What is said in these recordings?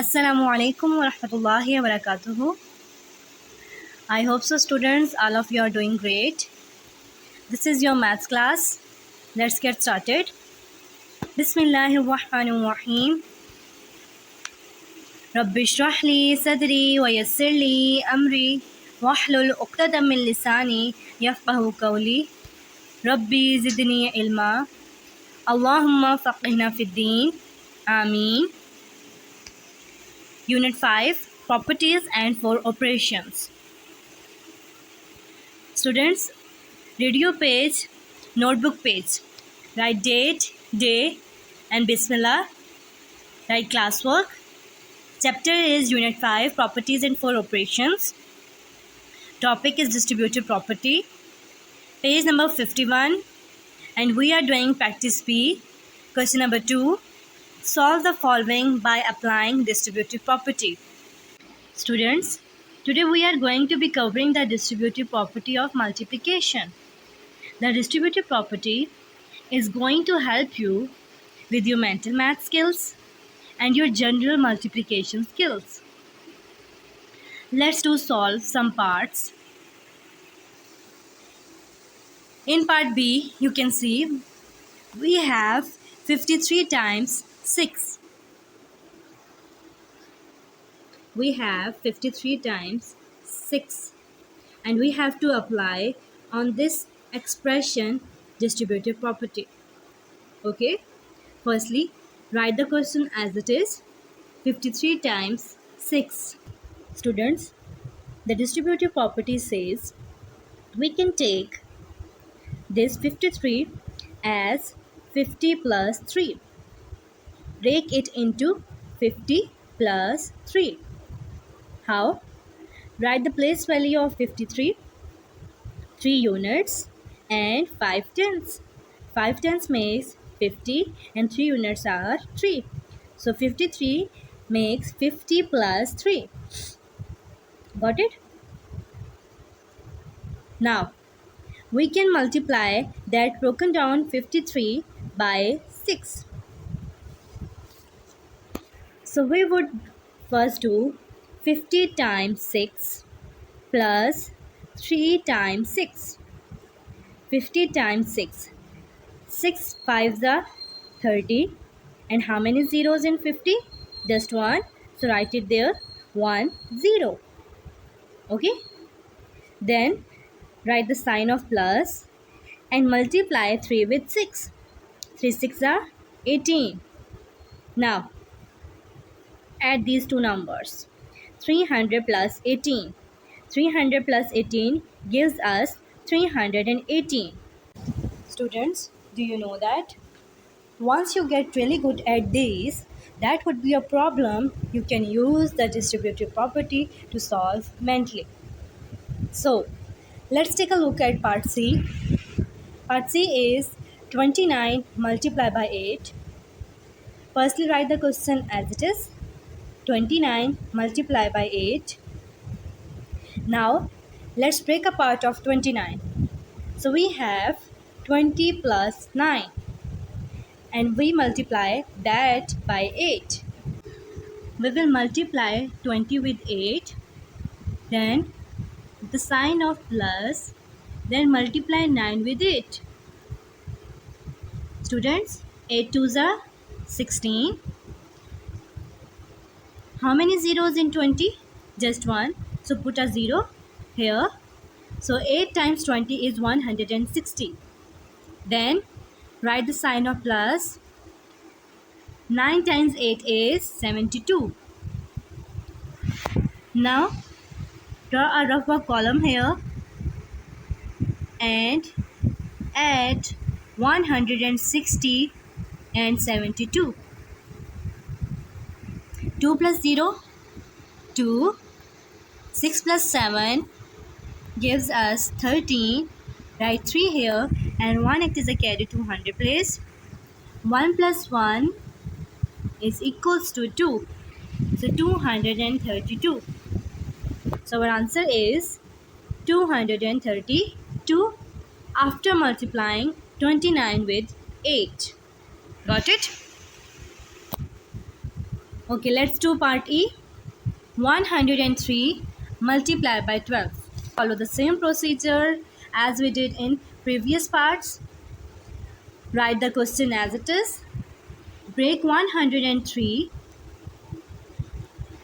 Assalamu alaikum wa rahmatullahi wa barakatuhu. I hope so, students. All of you are doing great. This is your maths class. Let's get started. Bismillahir Rahmanir Rahim. Rabbi shrah li sadri wa yassir li amri wahlul uqdatam min lisani yafqahu qawli. Rabbi zidni ilma. Allahumma faqihna fid deen. Ameen. Unit 5 Properties and 4 Operations. Students, read your page, notebook page. Write date, day, and Bismillah. Write classwork. Chapter is Unit 5 Properties and 4 Operations. Topic is Distributive Property. Page number 51. And we are doing practice B. Question number 2. Solve the following by applying distributive property. Students, today we are going to be covering the distributive property of multiplication. The distributive property is going to help you with your mental math skills and your general multiplication skills. Let's solve some parts. In part B, you can see we have 53 times 6. We have 53 times 6 and we have to apply on this expression distributive property. Okay, firstly write the question as it is. 53 times 6. Students, the distributive property says we can take this 53 as 50 plus 3. Break it into 50 plus 3. How? Write the place value of 53, 3 units and 5 tenths. 5 tenths makes 50 and 3 units are 3. So 53 makes 50 plus 3. Got it? Now, we can multiply that broken down 53 by 6. So we would first do 50 times 6 plus 3 times 6. 50 times 6. 6 5s are 30. And how many zeros in 50? Just one. So write it there. 1 0. Okay. Then write the sign of plus and multiply 3 with 6. 3 6 are 18. Now add these two numbers. 300 plus 18. 300 plus 18 gives us 318. Students, do you know that? Once you get really good at these, that would be a problem you can use the distributive property to solve mentally. So, let's take a look at part C. Part C is 29 multiplied by 8. Firstly, write the question as it is. 29 multiplied by 8. Now, let's break a part of 29. So, we have 20 plus 9. And we multiply that by 8. We will multiply 20 with 8. Then, the sign of plus. Then multiply 9 with 8. Students, 8 2s are 16. How many zeros in 20? Just one. So put a 0 here. So 8 times 20 is 160. Then write the sign of plus. 9 times 8 is 72. Now draw a rough work column here and add 160 and 72. 2 plus 0, 2. 6 plus 7 gives us 13. Write 3 here and 1 act as a carry to 100 place. 1 plus 1 is equals to 2. So 232. So our answer is 232 after multiplying 29 with 8. Got it? Okay, let's do part E. 103 multiplied by 12. Follow the same procedure as we did in previous parts. Write the question as it is. Break 103.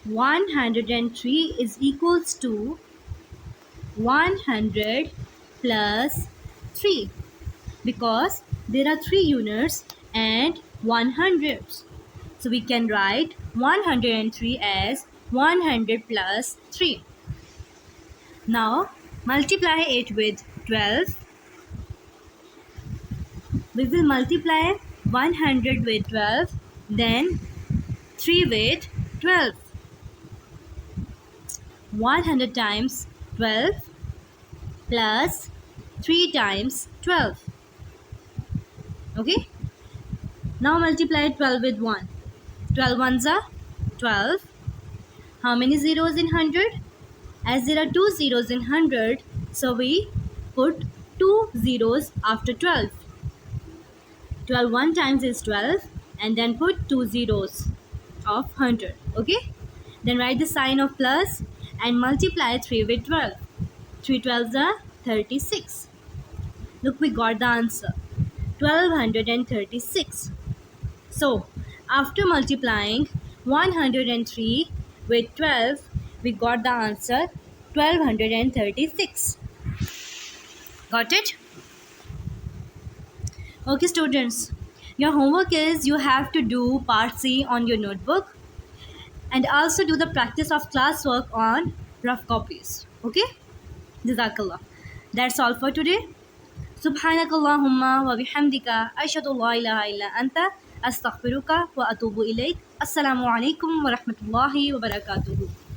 103 is equals to 100 plus 3 because there are 3 units and 100. So we can write 103 as 100 plus 3. Now multiply it with 12. We will multiply 100 with 12, then 3 with 12. 100 times 12 plus 3 times 12. Okay. Now multiply 12 with 1. 12 ones are 12. How many zeros in 100? As there are 2 zeros in 100, so we put 2 zeros after 12. 12 one times is 12 and then put 2 zeros of 100. Okay. Then write the sign of plus and multiply 3 with 12. 3 12s are 36. Look, we got the answer 1236. So, after multiplying 103 with 12, we got the answer 1236. Got it? Okay, students. Your homework is you have to do part C on your notebook and also do the practice of classwork on rough copies. Okay? Jazakallah. That's all for today. سبحانك اللهم وبحمدك أشهد أن لا إله إلا أنت أستغفرك وأتوب إليك. السلام عليكم ورحمة الله وبركاته.